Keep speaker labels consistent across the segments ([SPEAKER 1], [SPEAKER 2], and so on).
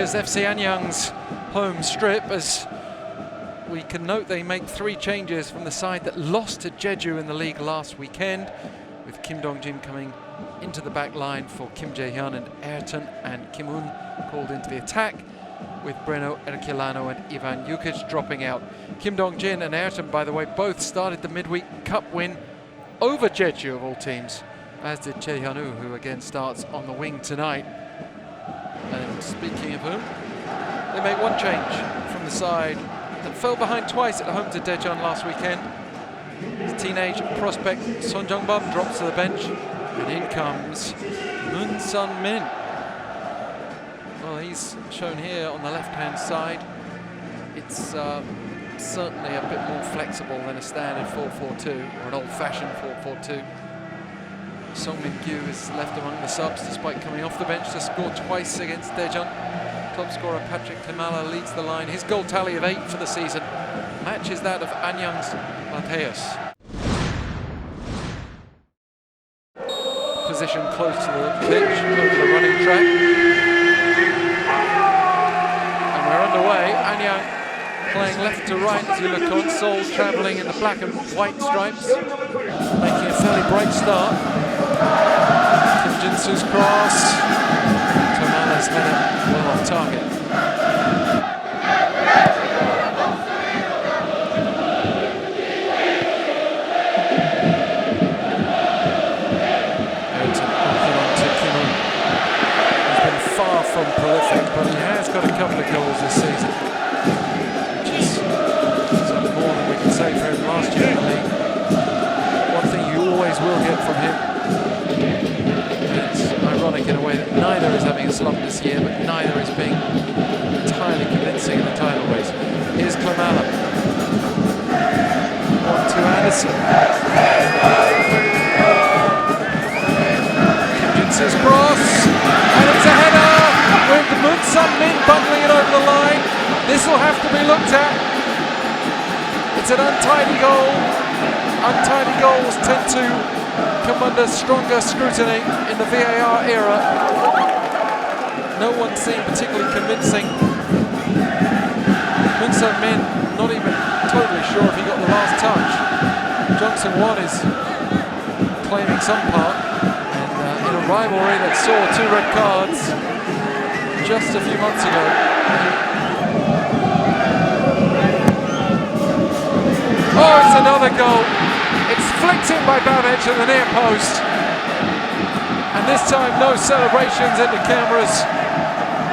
[SPEAKER 1] enters FC Anyang's home strip, as we can note they make 3 changes from the side that lost to Jeju in the league last weekend, with Kim Dong-jin coming into the back line for Kim Jae-hyun and Ayrton, and Kim Un called into the attack, with Breno Erquilano and Ivan Jukic dropping out. Kim Dong-jin and Ayrton, by the way, both started the midweek cup win over Jeju of all teams, as did Choi Hyun-woo, who again starts on the wing tonight. And speaking of whom, they make 1 change from the side that fell behind twice at home to Daejeon last weekend. His teenage prospect Son Jung-bum drops to the bench, and in comes Moon Sun-min. Well, he's shown here on the left-hand side. It's certainly a bit more flexible than a standard 4-4-2 or an old-fashioned 4-4-2. Song Min-kyu is left among the subs despite coming off the bench to score twice against Daejeon. Top scorer Patrick Klimala leads the line. His goal tally of 8 for the season matches that of Anyang's Mateus. Position close to the pitch, over the running track. And we're underway. Anyang playing left to right as you look on. Seoul travelling in the black and white stripes, making a fairly bright start. Kim Jin-soo's cross. Tomala's header well off target. From prolific, but he has got a couple of goals this season, which is something more than we can say for him last year in the league. One thing you always will get from him, and it's ironic in a way that neither is having a slump this year, but neither is being entirely convincing in the title race. Here's Klimala. 1-2 Anderson. Kim Jin-soo's cross, and it's a header, with Moon Sun-min bundling it over the line. This will have to be looked at. It's an untidy goal. Untidy goals tend to come under stronger scrutiny in the VAR era. No one seemed particularly convincing. Moon Sun-min not even totally sure if he got the last touch. Jung Seung-won is claiming some part, and in a rivalry that saw 2 red cards just a few months ago. Oh, it's another goal. It's flicked in by Babic at the near post. And this time no celebrations in the cameras,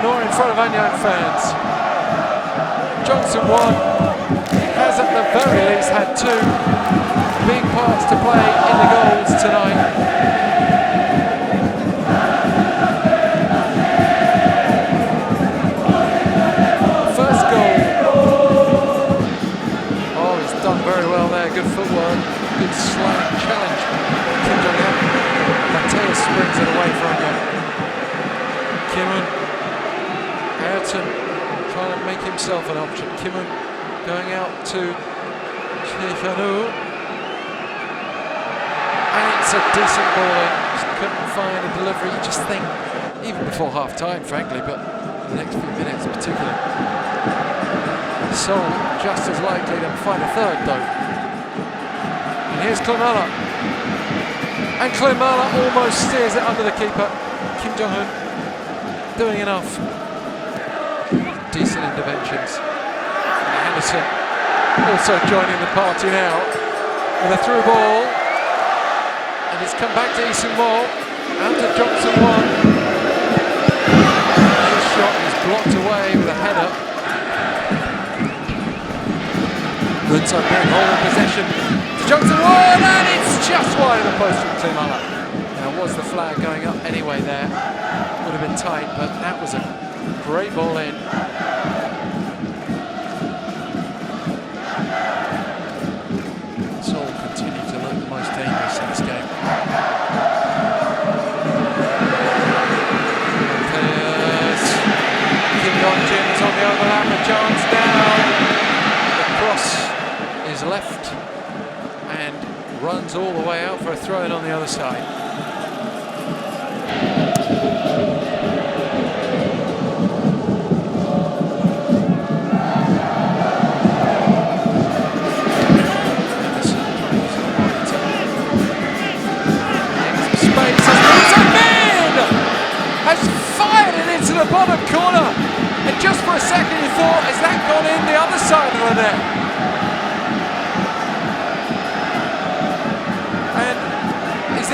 [SPEAKER 1] nor in front of Anyang fans. Jung Seung-won has at the very least had 2 big parts to play in the goals tonight. Good footwork, good slight challenge. Kim Jong-un. Mateus springs it away from him. Kim Un. Ayrton trying to make himself an option. Kim Un going out to Choi Hyun-woo. And it's a decent ball in. Just couldn't find a delivery. You just think, even before half time, frankly, but the next few minutes particularly. Seoul just as likely to find a third though. And here's Klimala. And Klimala almost steers it under the keeper. Kim Jong-un doing enough. Decent interventions. And Anderson also joining the party now with a through ball. And it's come back to Lee Seung-woo. Out to Jung Seung-won. His shot is blocked away with a header. Good time being holding possession. Jung Seung-won, and it's just wide of the post from Klimala. Now, was the flag going up anyway there? Would have been tight, but that was a great ball in. Seoul continue to look the most dangerous in this game. Kim Dong-jin is on the overlap, a chance now. The cross is left and runs all the way out for a throw-in on the other side.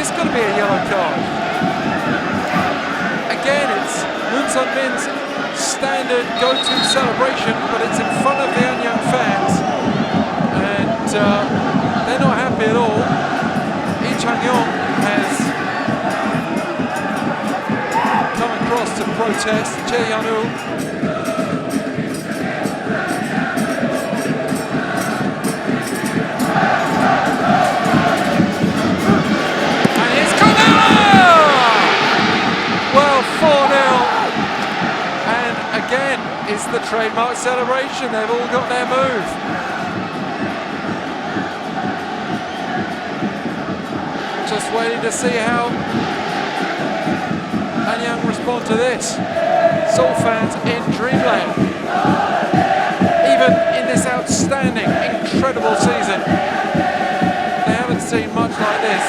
[SPEAKER 1] this going to be a yellow card? Again, it's Moon Sun Min's standard go-to celebration, but it's in front of the Anyang fans, and they're not happy at all. Anyang has come across to protest. Che Yanu. It's the trademark celebration. They've all got their move. Just waiting to see how Anyang respond to this. Seoul fans in dreamland. Even in this outstanding, incredible season, they haven't seen much like this.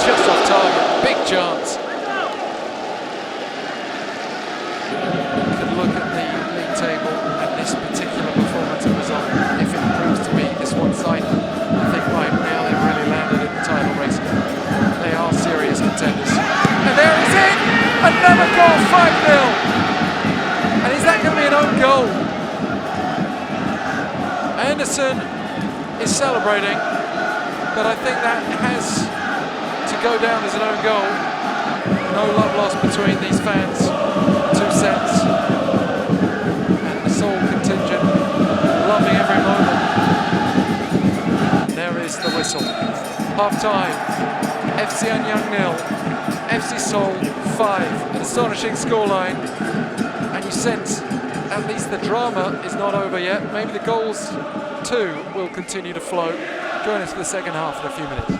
[SPEAKER 1] Just off target, big chance. You can look at the league table and this particular performance of result. If it proves to be this one-sided, I think right now they've really landed in the title race. They are serious contenders. And there is it! Another goal, 5-0! And is that going to be an own goal? Anderson is celebrating, but I think that has to go down as an own goal. No love lost between these fans. 2 sets. And the Seoul contingent loving every moment. There is the whistle. Half time. FC Anyang 0. FC Seoul 5. An astonishing scoreline. And you sense at least the drama is not over yet. Maybe the goals too will continue to flow. Join us for the second half in a few minutes.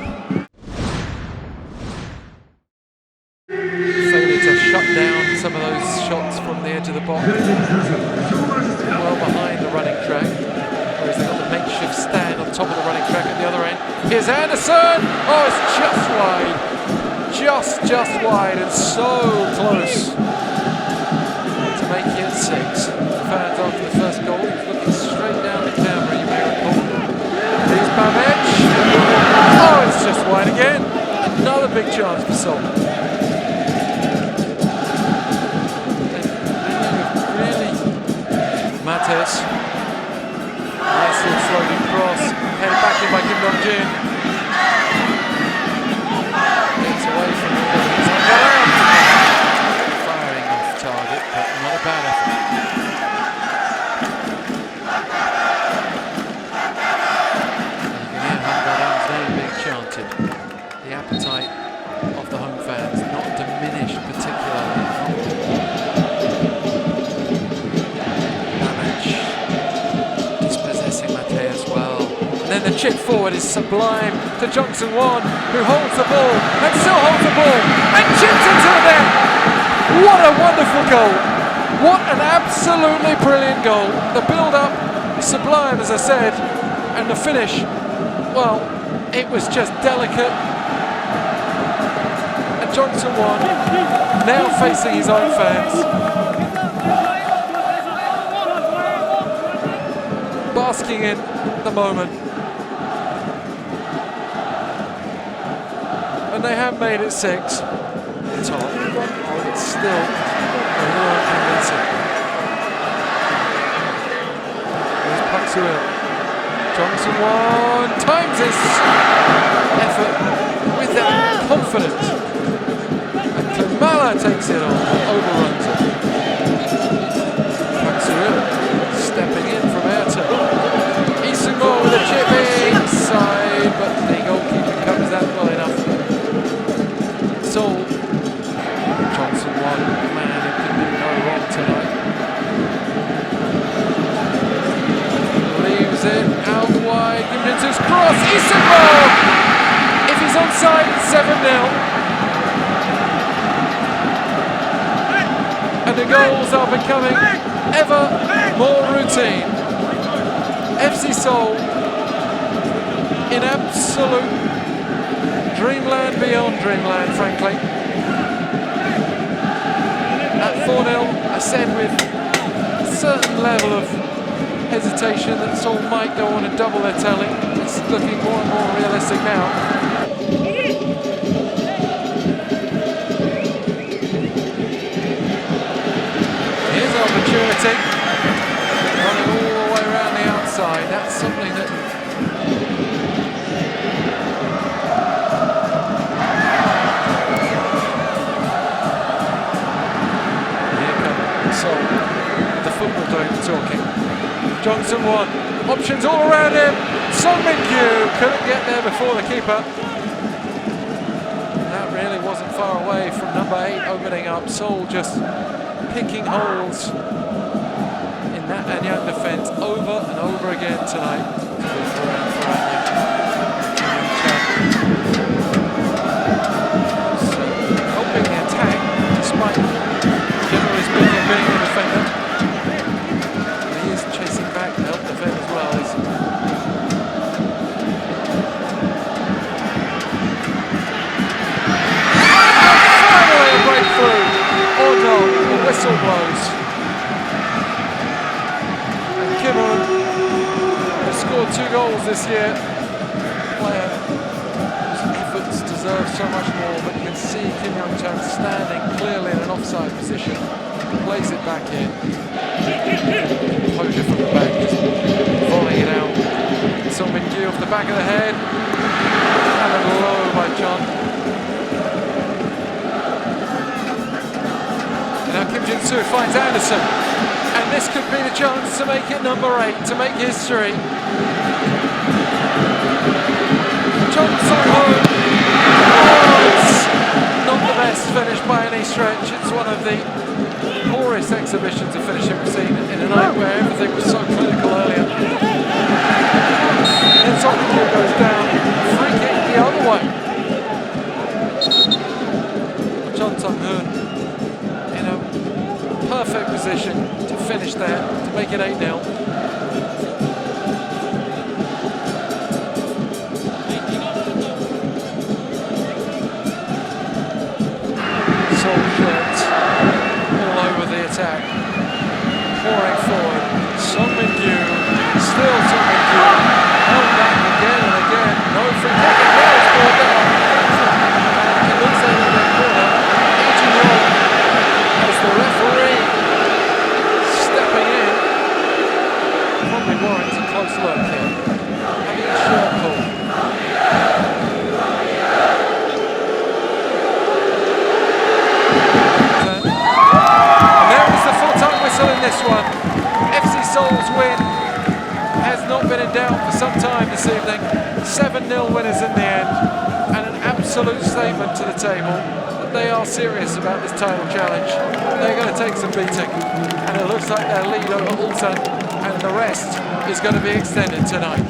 [SPEAKER 1] To shut down some of those shots from the edge of the box. Well behind the running track. Whereas they've got the makeshift stand on top of the running track at the other end. Here's Anderson! Oh, it's just wide. Just wide and so close to making it 6. The fans after the first goal, he was looking straight down the camera, you may recall. Here's Babbage. Oh, it's just wide again. Another big chance for Seoul. Mattes. Nice little floating cross. Headed back in by Kim Dong-jin. Gets away from it. Firing off target, but not a bad effort. You can hear Hangaram's name being chanted. The appetite of the home fans not diminished particularly. Then the chip forward is sublime to Jung Seung-won, who holds the ball and still holds the ball and chips into the net. What a wonderful goal! What an absolutely brilliant goal. The build-up sublime, as I said, and the finish, well, it was just delicate. And Jung Seung-won now facing his own fans, basking in the moment. And they have made it 6. Top. Oh, it's still a little unconvincing. There's Park Soo-il. Jung Seung-won times his effort with that confidence. And Klimala takes it on, overruns it. Park Soo-il stepping in from Ayrton. Lee Seung-mo with a chip inside, but the goalkeeper covers that well enough. Seoul one man who can do no wrong tonight. Leaves it out wide. Kim Jin-soo's cross. Isabel! If he's onside, it's 7-0. And the goals are becoming ever more routine. FC Seoul in absolute dreamland beyond dreamland, frankly. At 4-0, I said with a certain level of hesitation that Seoul might go on and double their tally. It's looking more and more realistic now. Here's opportunity. Running all the way around the outside. That's something that Seoul, the football doing the talking. Johnson won. Options all around him. Song Min-kyu couldn't get there before the keeper. That really wasn't far away from number 8 opening up. Seoul just picking holes in that Anyang defence over and over again tonight. So, helping the attack despite generally speaking being the defender. He is chasing back to help defend as well. Finally a breakthrough! Oh no, the whistle blows. And Kim Eun, who scored 2 goals this year, player whose efforts deserve so much more, but you can see Kim Young-chan standing clearly in an offside position. Plays it back in. Composure from the back, just volleying it out. Song Min-kyu off the back of the head. And a low by John. And now Kim Jin-soo finds Anderson. And this could be the chance to make it number 8, to make history. John Song-ho. Not the best finish by any stretch. It's one of the poorest exhibitions of finishing we've seen in a night where everything was so clinical earlier. And Song Min-kyu goes down, free kick the other way. John Sung-hoon in a perfect position to finish there, to make it 8-0. Attack, pouring forward. Song Min-kyu, still Song Min-kyu, held back again and again. No free kick, and now it's brought down. It looks like in that corner. ENG as the referee stepping in. Probably warrants a close look here. Having a shirt pull. In this one, FC Seoul's win has not been in doubt for some time this evening. 7-0 winners in the end, and an absolute statement to the table that they are serious about this title challenge. They're going to take some beating, and it looks like their lead over Ulsan and the rest is going to be extended tonight.